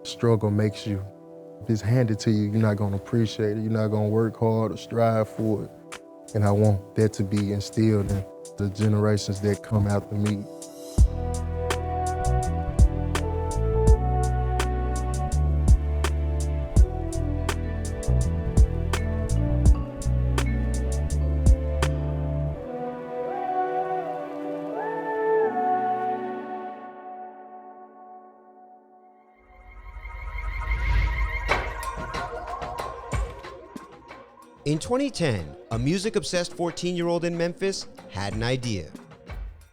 Struggle makes you. If it's handed to you, you're not gonna appreciate it. You're not gonna work hard or strive for it. And I want that to be instilled in the generations that come after me. In 2010, a music-obsessed 14-year-old in Memphis had an idea.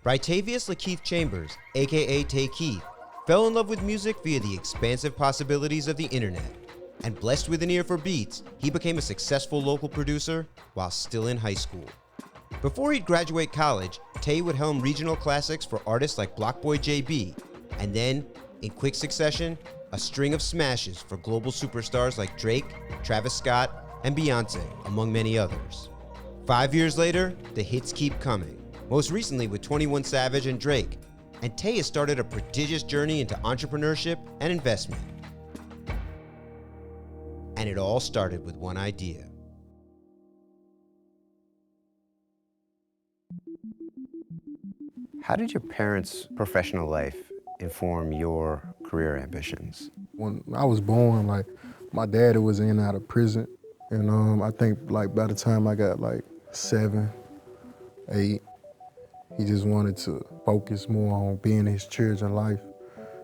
Brightevious Lakeith Chambers, aka Tay Keith, fell in love with music via the expansive possibilities of the internet. And blessed with an ear for beats, he became a successful local producer while still in high school. Before he'd graduate college, Tay would helm regional classics for artists like BlocBoy JB, and then, in quick succession, a string of smashes for global superstars like Drake, Travis Scott, and Beyonce, among many others. 5 years later, the hits keep coming, most recently with 21 Savage and Drake, and Tay has started a prodigious journey into entrepreneurship and investment. And it all started with one idea. How did your parents' professional life inform your career ambitions? When I was born, like, my daddy was in and out of prison. And I think like by the time I got like 7, 8, he just wanted to focus more on being his children's life.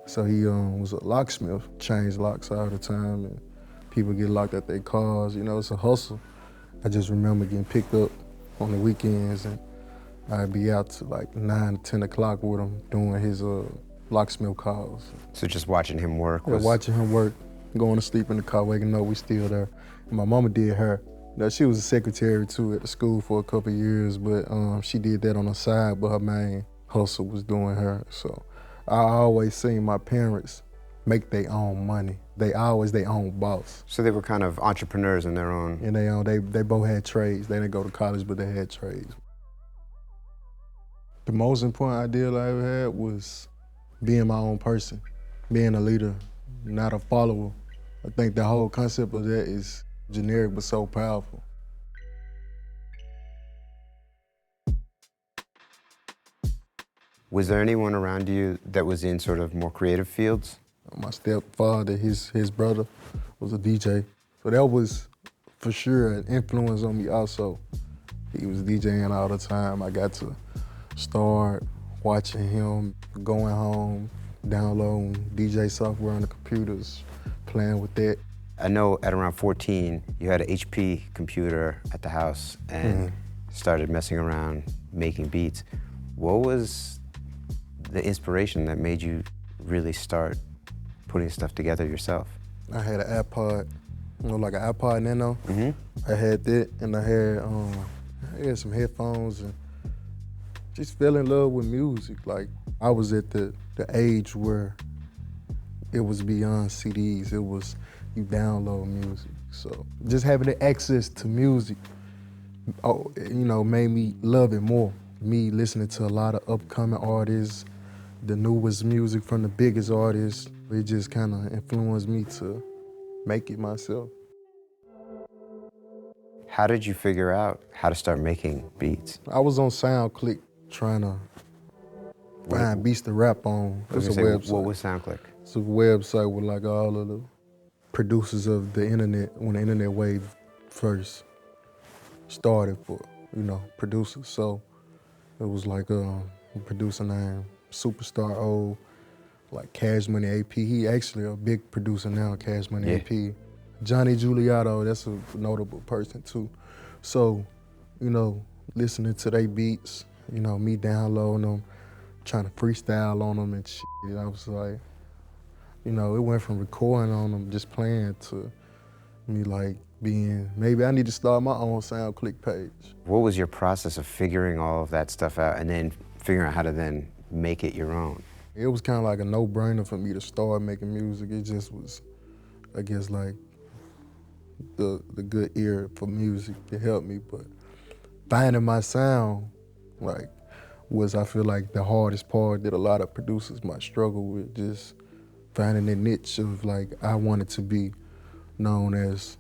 So he was a locksmith, changed locks all the time, and people get locked at their cars. You know, it's a hustle. I just remember getting picked up on the weekends, and I'd be out to like 9, 10 o'clock with him doing his locksmith calls. So just watching him work was... Yeah, watching him work, going to sleep in the car, waking up, we still there. My mama did her. You know, she was a secretary too at the school for a couple of years, but she did that on the side, but her main hustle was doing her. So I always seen my parents make their own money. They always their own boss. So they were kind of entrepreneurs in their own. And they both had trades. They didn't go to college, but they had trades. The most important ideal I ever had was being my own person, being a leader, not a follower. I think the whole concept of that is generic but so powerful. Was there anyone around you that was in sort of more creative fields? My stepfather, his brother was a DJ. So that was for sure an influence on me also. He was DJing all the time. I got to start watching him, going home, downloading DJ software on the computers, playing with that. I know at around 14, you had an HP computer at the house and started messing around, making beats. What was the inspiration that made you really start putting stuff together yourself? I had an iPod, you know, like an iPod Nano. I had that, and I had some headphones, and just fell in love with music. Like, I was at the age where it was beyond CDs. It was you download music. So just having the access to music, you know, made me love it more. Me listening to a lot of upcoming artists, the newest music from the biggest artists, it just kind of influenced me to make it myself. How did you figure out how to start making beats? I was on SoundClick trying to find beats to rap on. It's a website. What was SoundClick? It's a website with like all of the producers of the internet, when the internet wave first started for, you know, producers. So it was like a producer named Superstar O, like Cash Money AP. He actually a big producer now, Cash Money AP. Johnny Giuliotto, that's a notable person too. So, you know, listening to their beats, you know, me downloading them, trying to freestyle on them and shit. I was like, you know, it went from recording on them, just playing, to me like being, maybe I need to start my own SoundClick page. What was your process of figuring all of that stuff out and then figuring out how to then make it your own? It was kind of like a no-brainer for me to start making music. It just was, I guess, like the good ear for music to help me. But finding my sound, like, was, I feel like, the hardest part that a lot of producers might struggle with. Just finding that niche of like, I wanted to be known as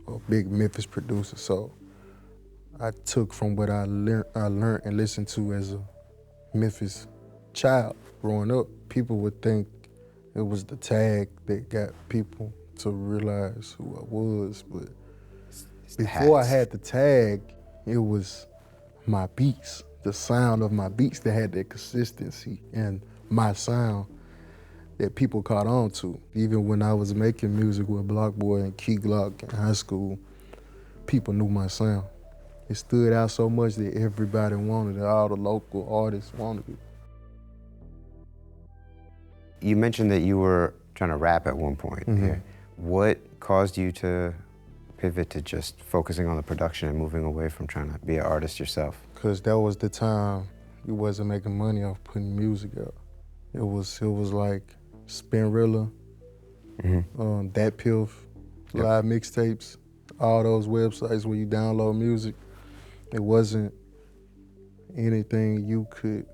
a big Memphis producer. So I took from what I learned and listened to as a Memphis child growing up. People would think it was the tag that got people to realize who I was, but before I had the tag, it was my beats, the sound of my beats that had that consistency and my sound that people caught on to. Even when I was making music with BlocBoy and Key Glock in high school, people knew my sound. It stood out so much that everybody wanted it, all the local artists wanted it. You mentioned that you were trying to rap at one point. Mm-hmm. What caused you to pivot to just focusing on the production and moving away from trying to be an artist yourself? Because that was the time you wasn't making money off putting music out. It was like Spinrilla, Dat Piff, live mixtapes, all those websites where you download music. It wasn't anything you could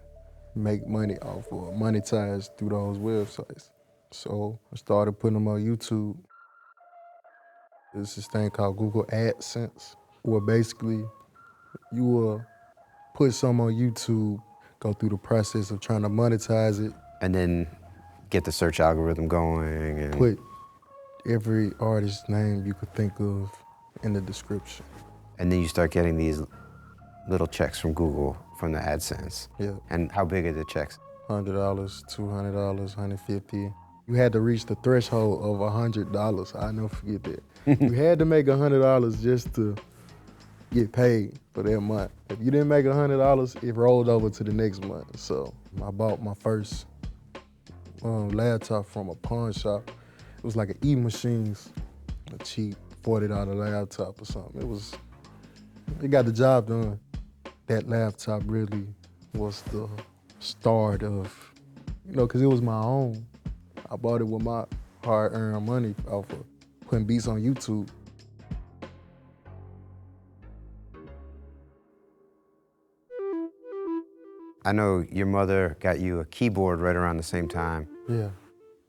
make money off or monetize through those websites. So I started putting them on YouTube. There's this thing called Google AdSense, where basically you will put some on YouTube, go through the process of trying to monetize it. And then get the search algorithm going and Put every artist's name you could think of in the description. And then you start getting these little checks from Google from the AdSense. Yeah. And how big are the checks? $100, $200, $150. You had to reach the threshold of $100. I'll never forget that. You had to make $100 just to get paid for that month. If you didn't make $100, it rolled over to the next month. So I bought my first laptop from a pawn shop. It was like an E-Machines, a cheap $40 laptop or something. It got the job done. That laptop really was the start of, because it was my own. I bought it with my hard-earned money off of putting beats on YouTube. I know your mother got you a keyboard right around the same time. Yeah.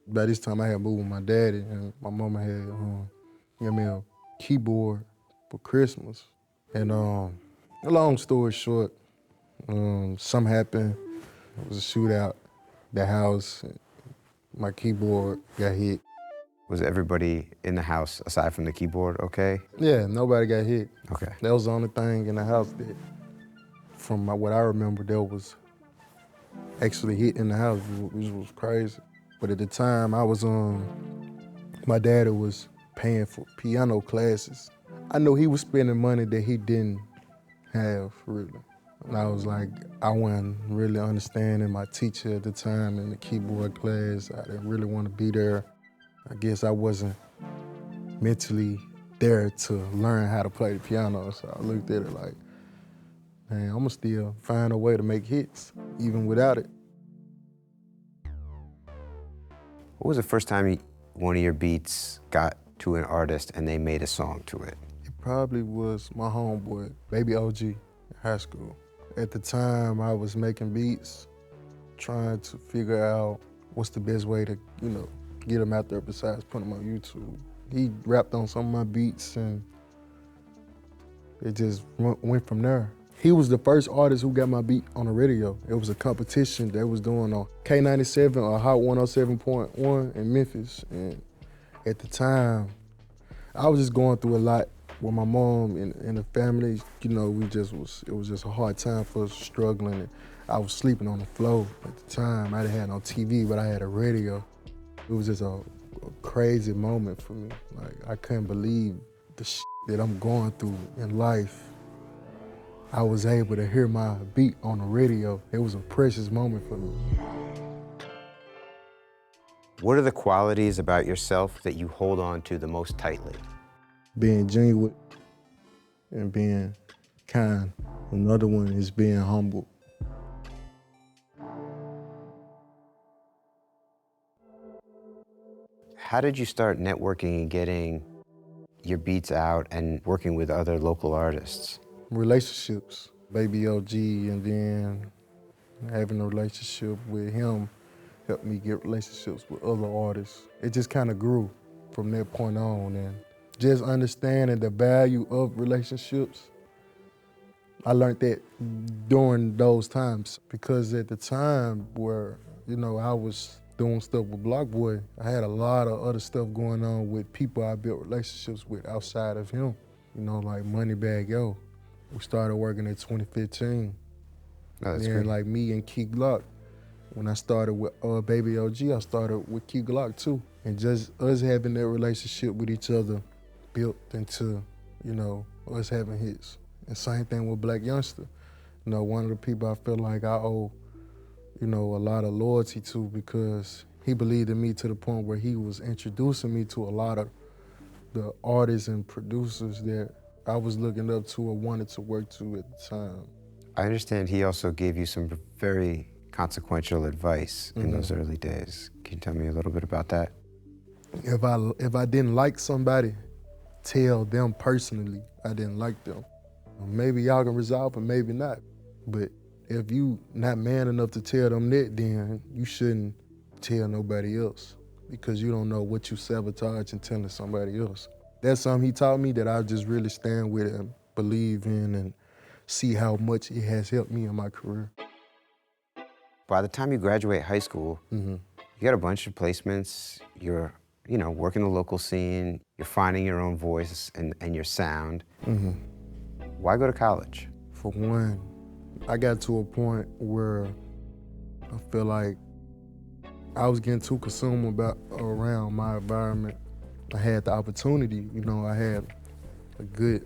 By this time I had moved with my daddy, and my mama had me a keyboard for Christmas. And long story short, something happened. It was a shootout. The house, my keyboard got hit. Was everybody in the house, aside from the keyboard, okay? Yeah, nobody got hit. Okay. That was the only thing in the house that, from what I remember, there was actually hit in the house, which was crazy. But at the time, my daddy was paying for piano classes. I know he was spending money that he didn't have, really. And I was like, I wasn't really understanding my teacher at the time in the keyboard class. I didn't really want to be there. I guess I wasn't mentally there to learn how to play the piano. So I looked at it like, man, I'm gonna still find a way to make hits, even without it. What was the first time one of your beats got to an artist and they made a song to it? It probably was my homeboy, Baby OG, in high school. At the time, I was making beats, trying to figure out what's the best way to, get them out there besides putting them on YouTube. He rapped on some of my beats, and it just went from there. He was the first artist who got my beat on the radio. It was a competition they was doing on K97 or Hot 107.1 in Memphis. And at the time, I was just going through a lot with my mom and the family. It was just a hard time for us, struggling. And I was sleeping on the floor at the time. I didn't have no TV, but I had a radio. It was just a crazy moment for me. Like, I couldn't believe the shit that I'm going through in life. I was able to hear my beat on the radio. It was a precious moment for me. What are the qualities about yourself that you hold on to the most tightly? Being genuine and being kind. Another one is being humble. How did you start networking and getting your beats out and working with other local artists? Relationships, Baby OG, and then having a relationship with him helped me get relationships with other artists. It just kind of grew from that point on, and just understanding the value of relationships. I learned that during those times, because at the time where, I was doing stuff with BlocBoy, I had a lot of other stuff going on with people I built relationships with outside of him. Like Moneybag Yo. We started working in 2015. Oh, that's Then great. like me and Key Glock. When I started with Baby OG, I started with Key Glock too. And just us having that relationship with each other built into, us having hits. And same thing with Black Youngster. One of the people I feel like I owe, a lot of loyalty to, because he believed in me to the point where he was introducing me to a lot of the artists and producers that I was looking up to or wanted to work to at the time. I understand he also gave you some very consequential advice in those early days. Can you tell me a little bit about that? If I didn't like somebody, tell them personally I didn't like them. Maybe y'all can resolve it, maybe not. But if you not man enough to tell them that, then you shouldn't tell nobody else, because you don't know what you sabotage in telling somebody else. That's something he taught me that I just really stand with and believe in, and see how much it has helped me in my career. By the time you graduate high school, you got a bunch of placements, you're working the local scene, you're finding your own voice and your sound. Why go to college? For one, I got to a point where I feel like I was getting too consumed around my environment. I had the opportunity, I had a good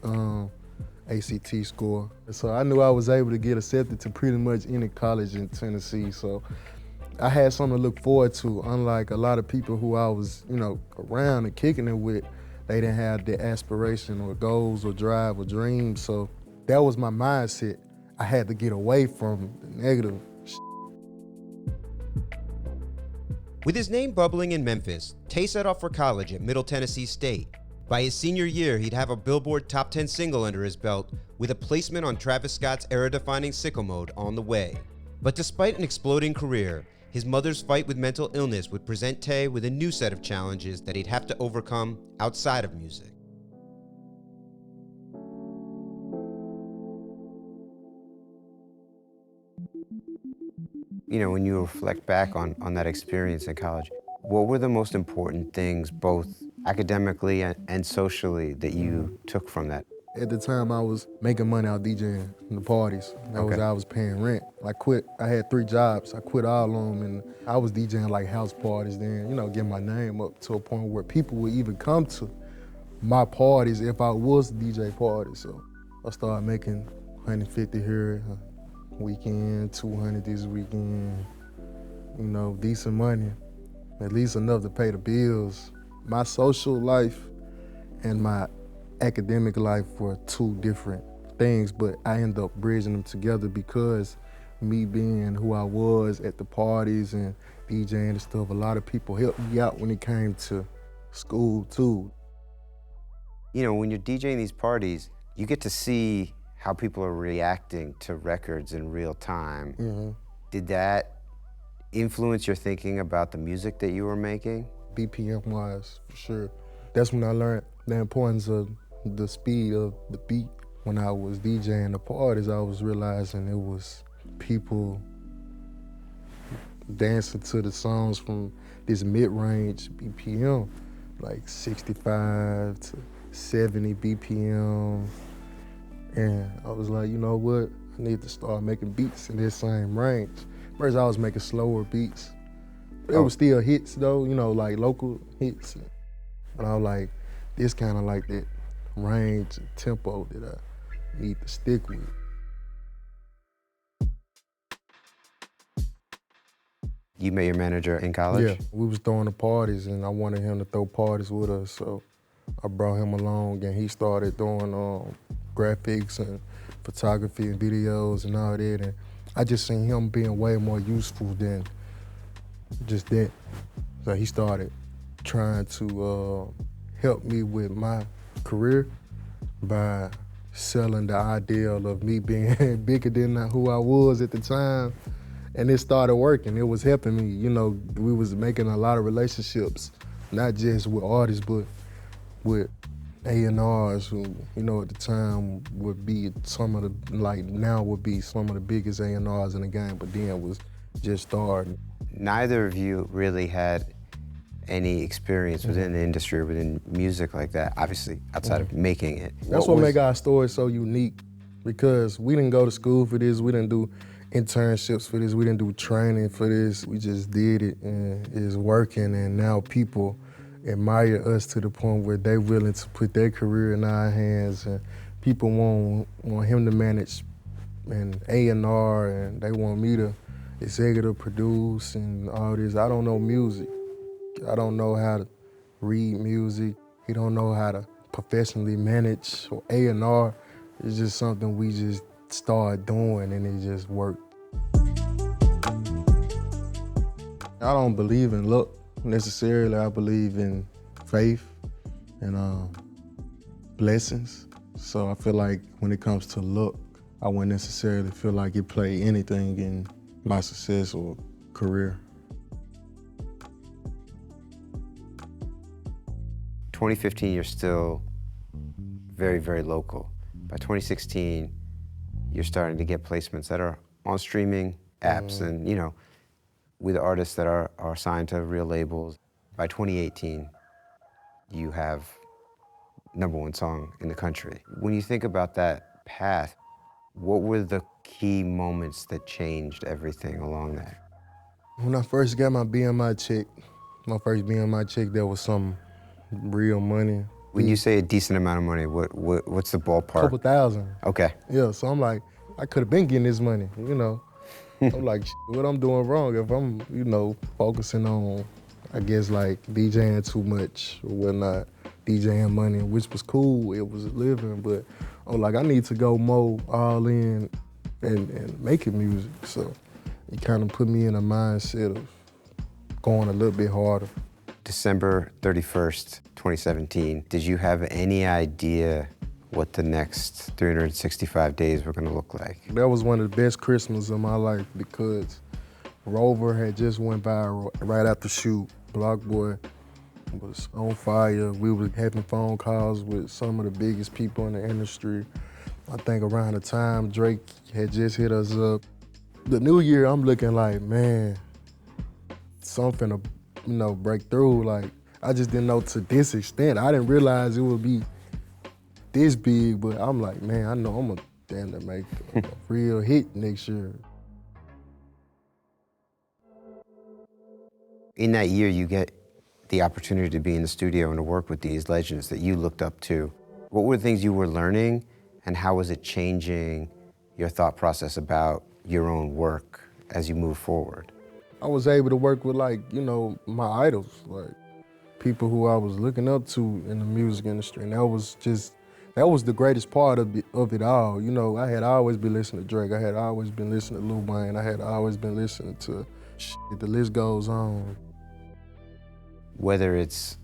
ACT score. So I knew I was able to get accepted to pretty much any college in Tennessee. So I had something to look forward to, unlike a lot of people who I was, around and kicking it with. They didn't have the aspiration or goals or drive or dreams. So that was my mindset. I had to get away from the negative. With his name bubbling in Memphis, Tay set off for college at Middle Tennessee State. By his senior year, he'd have a Billboard Top 10 single under his belt, with a placement on Travis Scott's era-defining Sicko Mode on the way. But despite an exploding career, his mother's fight with mental illness would present Tay with a new set of challenges that he'd have to overcome outside of music. When you reflect back on that experience in college, what were the most important things, both academically and socially, that you took from that? At the time, I was making money out DJing in the parties. I was paying rent. I had 3 jobs. I quit all of them, and I was DJing like house parties then, getting my name up to a point where people would even come to my parties if I was DJ parties. So I started making 150 here weekend, 200 this weekend, decent money, at least enough to pay the bills. My social life and my academic life were 2 different things, but I ended up bridging them together because me being who I was at the parties and DJing and stuff, a lot of people helped me out when it came to school too. When you're DJing these parties, you get to see how people are reacting to records in real time. Did that influence your thinking about the music that you were making? BPM-wise, for sure. That's when I learned the importance of the speed of the beat. When I was DJing the parties, I was realizing it was people dancing to the songs from this mid-range BPM, like 65 to 70 BPM. And I was like, you know what? I need to start making beats in this same range. First, I was making slower beats. But it was still hits though, like local hits. But I was like, this kind of like that range and tempo that I need to stick with. You met your manager in college? Yeah, we was throwing the parties and I wanted him to throw parties with us, so I brought him along and he started doing graphics and photography and videos and all that, and I just seen him being way more useful than just that. So he started trying to help me with my career by selling the ideal of me being bigger than who I was at the time And it started working. It was helping me. You know, we was making a lot of relationships, not just with artists, but with A&Rs who, you know, at the time would be some of the, like now would be some of the biggest A&Rs in the game, but then was just starting. Neither of you really had any experience within the industry or within music like that, obviously outside of making it. That's what make our story so unique, because we didn't go to school for this, we didn't do internships for this, we didn't do training for this, we just did it and it's working, and now people admire us to the point where they're willing to put their career in our hands, and people want him to manage and A&R, and they want me to executive produce and all this. I don't know music. I don't know how to read music. He don't know how to professionally manage or A&R. It's just something we just started doing and it just worked. I don't believe in luck necessarily. I believe in faith and blessings. So I feel like when it comes to luck, I wouldn't necessarily feel like it played anything in my success or career. 2015, you're still very, very local. By 2016, you're starting to get placements that are on streaming apps and, you know, with artists that are signed to real labels. By 2018, you have #1 song in the country. When you think about that path, what were the key moments that changed everything along that? When I first got my BMI check, there was some real money. When you say a decent amount of money, what's the ballpark? Couple thousand. Okay. Yeah, so I'm like, I could have been getting this money, you know. I'm like, what I'm doing wrong if I'm, you know, focusing on, I guess, like DJing too much or whatnot, DJing money, which was cool, it was a living, but I'm like, I need to go more all in and making music. So it kind of put me in a mindset of going a little bit harder. December 31st, 2017, did you have any idea what the next 365 days were gonna look like? That was one of the best Christmas of my life because Rover had just went viral right after shoot. BlocBoy was on fire. We were having phone calls with some of the biggest people in the industry. I think around the time Drake had just hit us up. The new year, I'm looking like, man, something to, you know, break through. Like, I just didn't know to this extent. I didn't realize it would be this big, but I'm like, man, I know I'm gonna damn to make a real hit next year. In that year, you get the opportunity to be in the studio and to work with these legends that you looked up to. What were the things you were learning, and how was it changing your thought process about your own work as you move forward? I was able to work with, like, you know, my idols, like people who I was looking up to in the music industry, and that was the greatest part of it all. You know, I had always been listening to Drake, I had always been listening to Lil Wayne, I had always been listening to the list goes on. Whether it's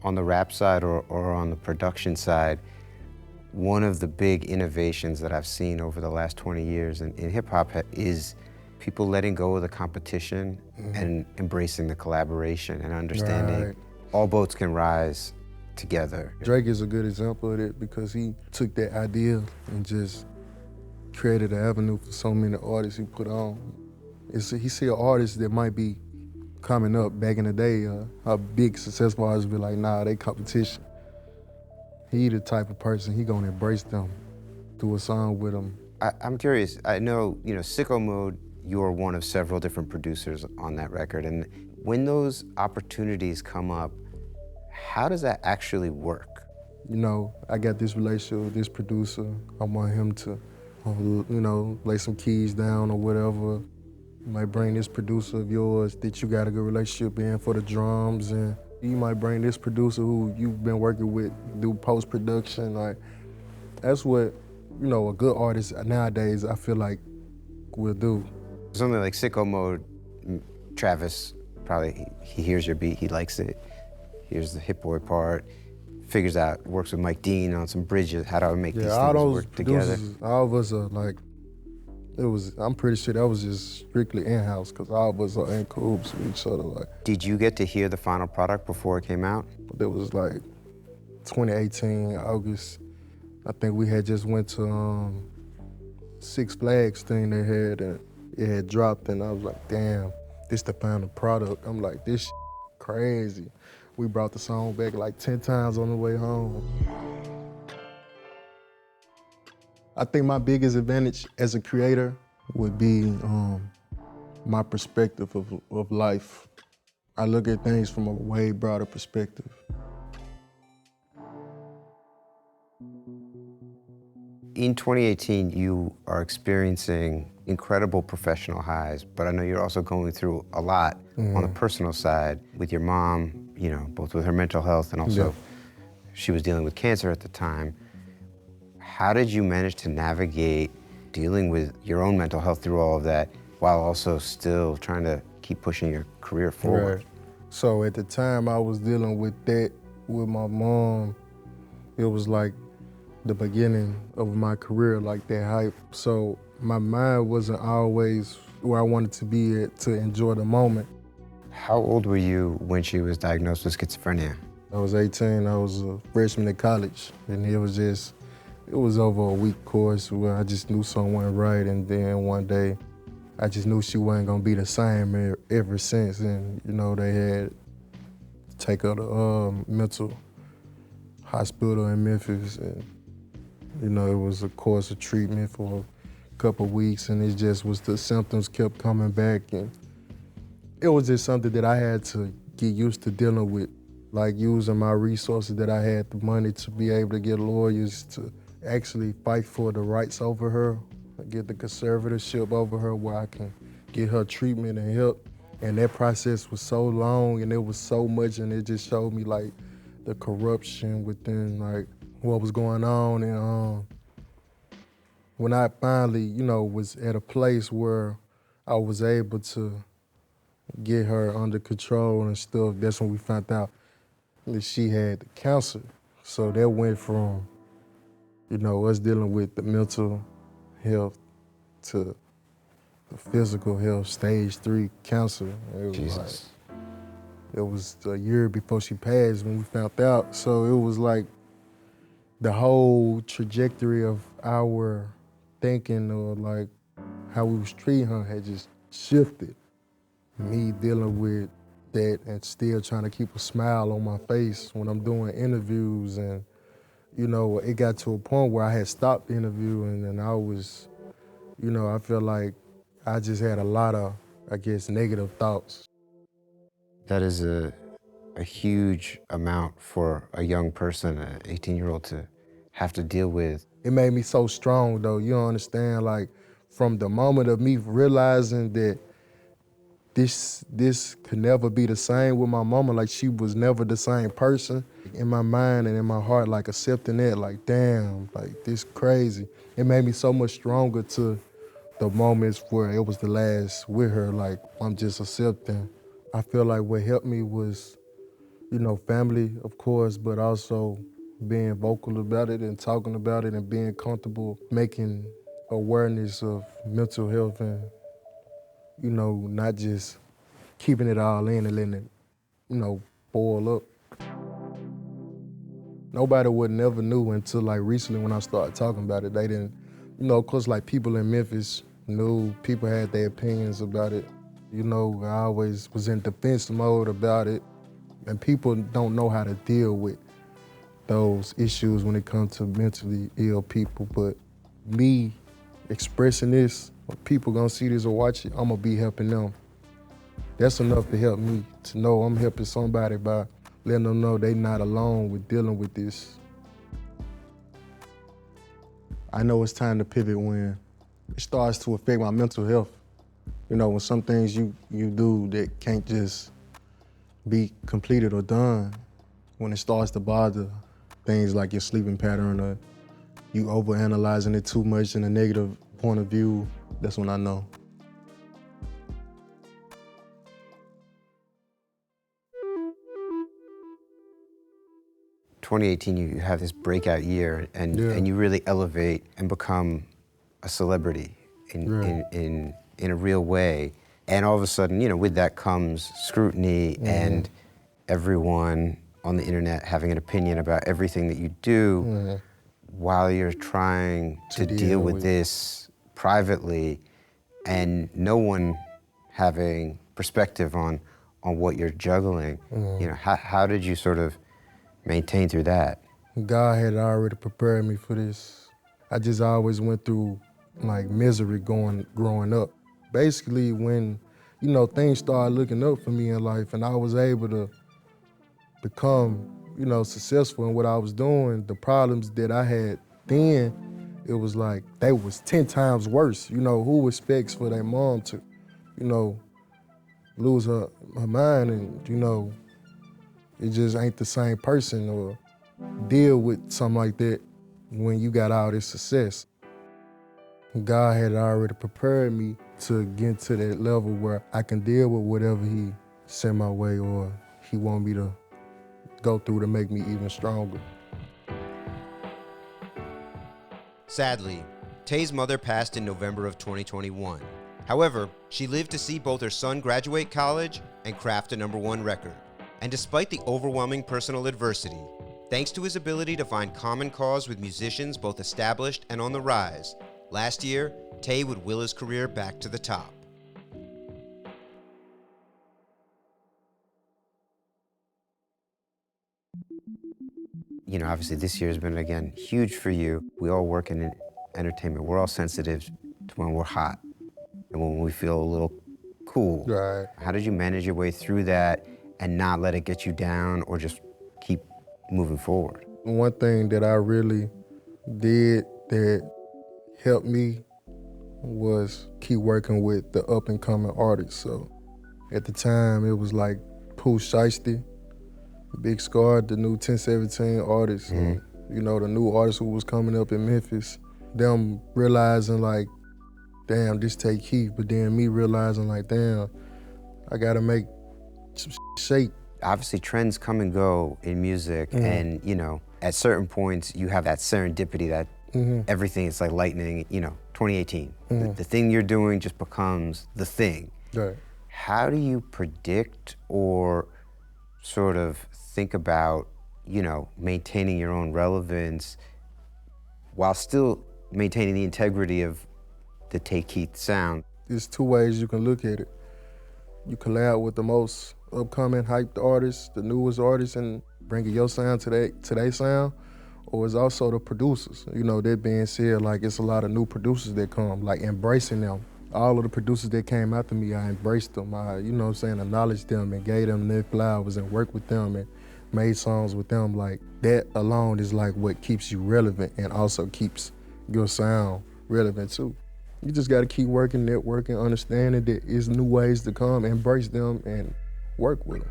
on the rap side or on the production side, one of the big innovations that I've seen over the last 20 years in hip-hop is people letting go of the competition and embracing the collaboration and understanding all boats can rise together. Drake is a good example of it because he took that idea and just created an avenue for so many artists he put on. He see an artist that might be coming up back in the day, a big successful artist be like, nah, they competition. He the type of person, he gonna embrace them, do a song with them. I'm curious, I know, you know, Sicko Mode, you're one of several different producers on that record, and when those opportunities come up, how does that actually work? You know, I got this relationship with this producer. I want him to, you know, lay some keys down or whatever. You might bring this producer of yours that you got a good relationship in for the drums, and you might bring this producer who you've been working with, do post-production. Like, that's what, you know, a good artist nowadays, I feel like, will do. Something like Sicko Mode, Travis, probably, he hears your beat, he likes it, hears the Hit Boy part, figures out, works with Mike Dean on some bridges, how do I make these things work together? All of us are like, I'm pretty sure that was just strictly in-house because all of us are in cahoots with each other. Like, Did you get to hear the final product before it came out? it was like 2018, August. I think we had just went to Six Flags thing they had, and it had dropped, and I was like, damn, this the final product. I'm like, this crazy. We brought the song back like 10 times on the way home. I think my biggest advantage as a creator would be my perspective of life. I look at things from a way broader perspective. In 2018, you are experiencing incredible professional highs, but I know you're also going through a lot on the personal side with your mom, you know, both with her mental health and also she was dealing with cancer at the time. How did you manage to navigate dealing with your own mental health through all of that while also still trying to keep pushing your career forward? Right. So at the time I was dealing with that with my mom, it was like the beginning of my career, like that hype. So my mind wasn't always where I wanted to be at to enjoy the moment. How old were you when she was diagnosed with schizophrenia? I was 18, I was a freshman in college, and it was over a week course where I just knew something wasn't right, and then one day I just knew she wasn't gonna be the same ever since, and you know, they had to take her to mental hospital in Memphis, and you know, it was a course of treatment for a couple of weeks, and it just was the symptoms kept coming back, and it was just something that I had to get used to dealing with, like using my resources that I had, the money to be able to get lawyers to actually fight for the rights over her, get the conservatorship over her where I can get her treatment and help. And that process was so long and it was so much, and it just showed me like the corruption within like what was going on. And when I finally, you know, was at a place where I was able to get her under control and stuff, that's when we found out that she had cancer. So that went from, you know, us dealing with the mental health to the physical health, stage 3 cancer. It was Jesus. it was a year before she passed when we found out. So it was like the whole trajectory of our thinking or like how we was treating her had just shifted. Me dealing with that and still trying to keep a smile on my face when I'm doing interviews, and you know, it got to a point where I had stopped interviewing and I was, you know, I felt like I just had a lot of, I guess, negative thoughts. That is a huge amount for a young person, an 18-year-old, to have to deal with. It made me so strong though, you don't understand, like from the moment of me realizing that this could never be the same with my mama, like she was never the same person. In my mind and in my heart, like accepting that, like damn, like this crazy. It made me so much stronger to the moments where it was the last with her, like I'm just accepting. I feel like what helped me was, you know, family, of course, but also being vocal about it and talking about it and being comfortable making awareness of mental health and, you know, not just keeping it all in and letting it, you know, boil up. Nobody would never knew until like recently when I started talking about it. They didn't, you know, of course, like people in Memphis knew, people had their opinions about it. You know, I always was in defense mode about it, and people don't know how to deal with those issues when it comes to mentally ill people. But me expressing this, when people gonna see this or watch it, I'm gonna be helping them. That's enough to help me to know I'm helping somebody by letting them know they not alone with dealing with this. I know it's time to pivot when it starts to affect my mental health. You know, when some things you do that can't just be completed or done, when it starts to bother things like your sleeping pattern or you overanalyzing it too much in a negative point of view, that's when I know. In 2018, you have this breakout year and you really elevate and become a celebrity in a real way. And all of a sudden, you know, with that comes scrutiny and everyone on the internet having an opinion about everything that you do while you're trying to deal with this privately, and no one having perspective on what you're juggling. You know, how did you sort of maintain through that? God had already prepared me for this. I just always went through like misery growing up. Basically, when, you know, things started looking up for me in life and I was able to become, you know, successful in what I was doing, the problems that I had then, it was like they was 10 times worse. You know, who expects for their mom to, you know, lose her mind, and, you know, it just ain't the same person, or deal with something like that when you got all this success. God had already prepared me to get to that level where I can deal with whatever he sent my way or he want me to go through to make me even stronger. Sadly, Tay's mother passed in November of 2021. However, she lived to see both her son graduate college and craft a #1 record. And despite the overwhelming personal adversity, thanks to his ability to find common cause with musicians both established and on the rise, last year, Tay would will his career back to the top. You know, obviously this year has been, again, huge for you. We all work in entertainment. We're all sensitive to when we're hot and when we feel a little cool. Right. How did you manage your way through that and not let it get you down, or just keep moving forward? One thing that I really did that helped me was keep working with the up and coming artists. So at the time it was like Pooh Shiesty, Big Scar, the new 1017 artists, and, you know, the new artists who was coming up in Memphis. Them realizing like, damn, this Tay Keith, but then me realizing like, damn, I gotta make some shake. Obviously trends come and go in music, and, you know, at certain points you have that serendipity that everything is like lightning, you know, 2018. The thing you're doing just becomes the thing. Right. How do you predict or sort of think about, you know, maintaining your own relevance while still maintaining the integrity of the Tay Keith sound? There's two ways you can look at it. You collab with the most upcoming hyped artists, the newest artists, and bringing your sound to their sound, or it's also the producers. You know, that being said, like, it's a lot of new producers that come, like embracing them. All of the producers that came after me, I embraced them. I, you know what I'm saying, acknowledged them and gave them their flowers and worked with them and made songs with them. Like, that alone is like what keeps you relevant and also keeps your sound relevant too. You just gotta keep working, networking, understanding that there's new ways to come, embrace them and work with them.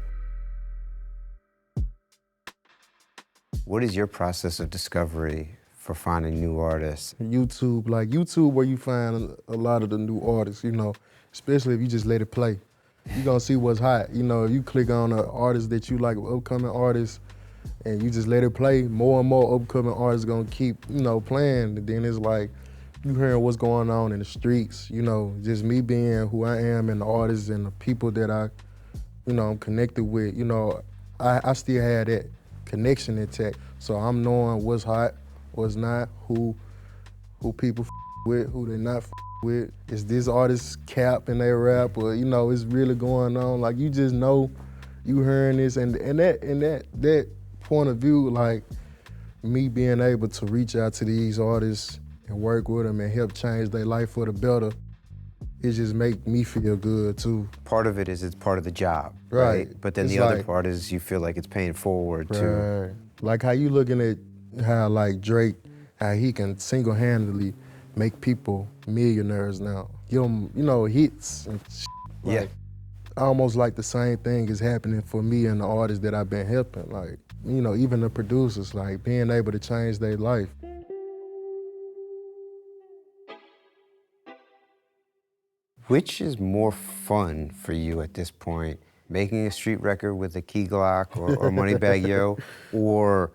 What is your process of discovery for finding new artists? YouTube, like YouTube where you find a lot of the new artists, you know, especially if you just let it play. You're gonna see what's hot. You know, if you click on an artist that you like, upcoming artists, and you just let it play, more and more upcoming artists gonna keep, you know, playing. And then it's like, you hearing what's going on in the streets, you know, just me being who I am and the artists and the people that I, you know, I'm connected with, you know, I still have that connection intact. So I'm knowing what's hot, what's not, who people with, who they not with. Is this artist cap and they rap, or, you know, it's really going on? Like, you just know you hearing this, and that point of view, like me being able to reach out to these artists and work with them and help change their life for the better, it just make me feel good too. Part of it is it's part of the job, right? But then it's the other like, part is you feel like it's paying forward to. Like how you looking at how like Drake, how he can single-handedly make people millionaires now. Give them, you know, hits and shit. Yeah. Like, almost like the same thing is happening for me and the artists that I've been helping. Like, you know, even the producers, like being able to change their life. Which is more fun for you at this point? Making a street record with a Key Glock or Moneybagg Yo, or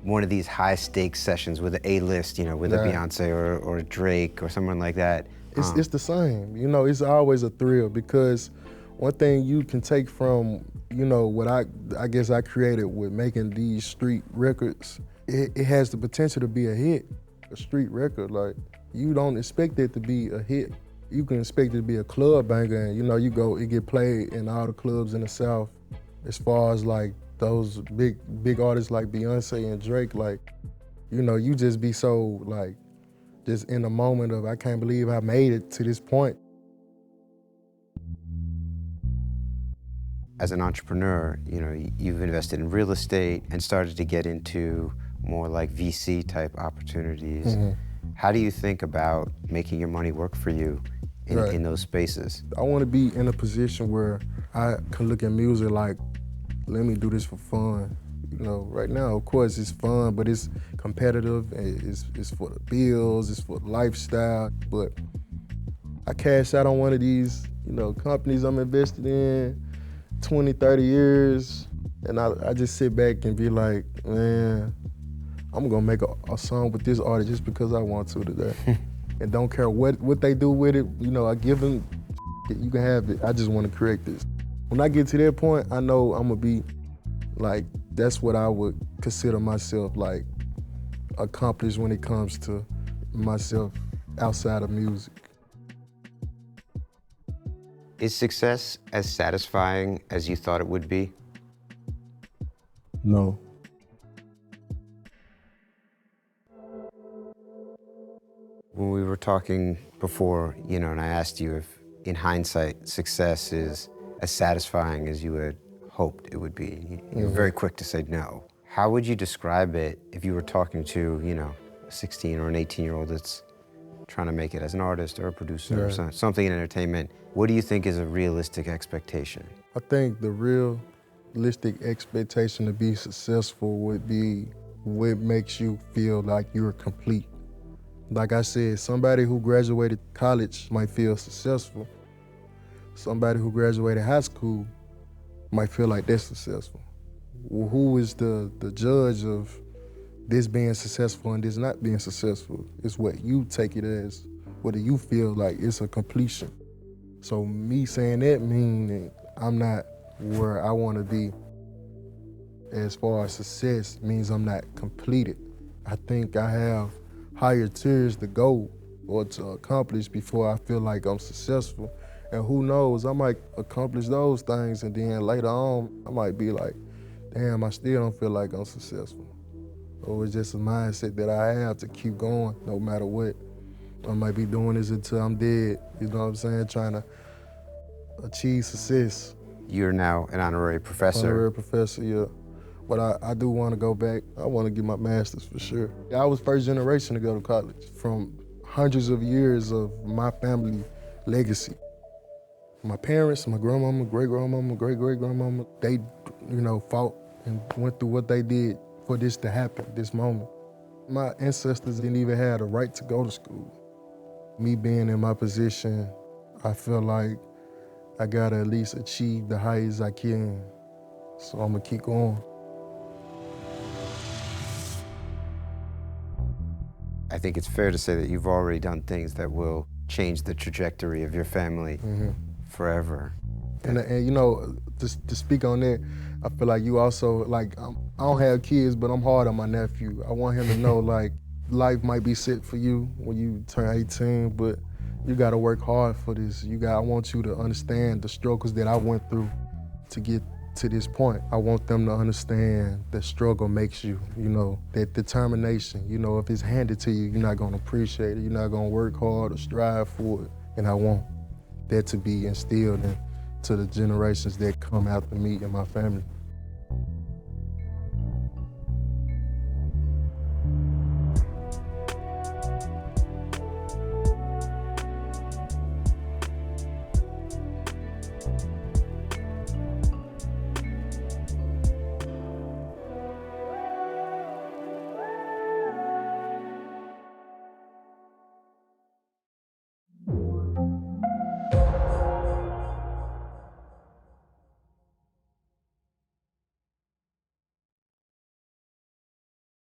one of these high stakes sessions with an A-list, you know, with a Beyonce or a Drake or someone like that? It's the same. You know, it's always a thrill because one thing you can take from, you know, what I guess I created with making these street records, it has the potential to be a hit, a street record. Like, you don't expect it to be a hit. You can expect it to be a club banger, and you know, it get played in all the clubs in the South. As far as like those big artists like Beyonce and Drake, like, you know, you just be so like, just in the moment of, I can't believe I made it to this point. As an entrepreneur, you know, you've invested in real estate and started to get into more like VC type opportunities. Mm-hmm. How do you think about making your money work for you in those spaces? I want to be in a position where I can look at music like, let me do this for fun. You know, right now, of course, it's fun, but it's competitive. It's for the bills, it's for the lifestyle. But I cash out on one of these, you know, companies I'm invested in, 20, 30 years, and I just sit back and be like, man, I'm gonna make a song with this artist just because I want to today. And don't care what they do with it, you know, I give them, you can have it. I just want to create this. When I get to that point, I know I'm gonna be like, that's what I would consider myself like accomplished when it comes to myself outside of music. Is success as satisfying as you thought it would be? No. When we were talking before, you know, and I asked you if, in hindsight, success is as satisfying as you had hoped it would be, you were very quick to say no. How would you describe it if you were talking to, you know, a 16 or an 18-year-old that's trying to make it as an artist or a producer or something in entertainment? What do you think is a realistic expectation? I think the realistic expectation to be successful would be what makes you feel like you're complete. Like I said, somebody who graduated college might feel successful. Somebody who graduated high school might feel like they're successful. Well, who is the judge of this being successful and this not being successful? It's what you take it as, whether you feel like it's a completion. So me saying that means I'm not where I want to be as far as success means I'm not completed. I think I have higher tiers to go or to accomplish before I feel like I'm successful. And who knows, I might accomplish those things and then later on, I might be like, damn, I still don't feel like I'm successful. Or it's just a mindset that I have to keep going no matter what. I might be doing this until I'm dead, you know what I'm saying? Trying to achieve success. You're now an honorary professor. Honorary professor, yeah. But I do want to go back. I want to get my master's for sure. I was first generation to go to college from hundreds of years of my family legacy. My parents, my grandmama, great-grandmama, great-great-grandmama, they, you know, fought and went through what they did for this to happen, this moment. My ancestors didn't even have the right to go to school. Me being in my position, I feel like I gotta at least achieve the highest I can. So I'm gonna keep going. I think it's fair to say that you've already done things that will change the trajectory of your family forever. And you know, to speak on that, I feel like you also, like, I don't have kids, but I'm hard on my nephew. I want him to know, like, life might be set for you when you turn 18, but you gotta work hard for this. I want you to understand the struggles that I went through to get to this point. I want them to understand that struggle makes you, you know, that determination, you know, if it's handed to you, you're not gonna appreciate it, you're not gonna work hard or strive for it. And I want that to be instilled into the generations that come after me and my family.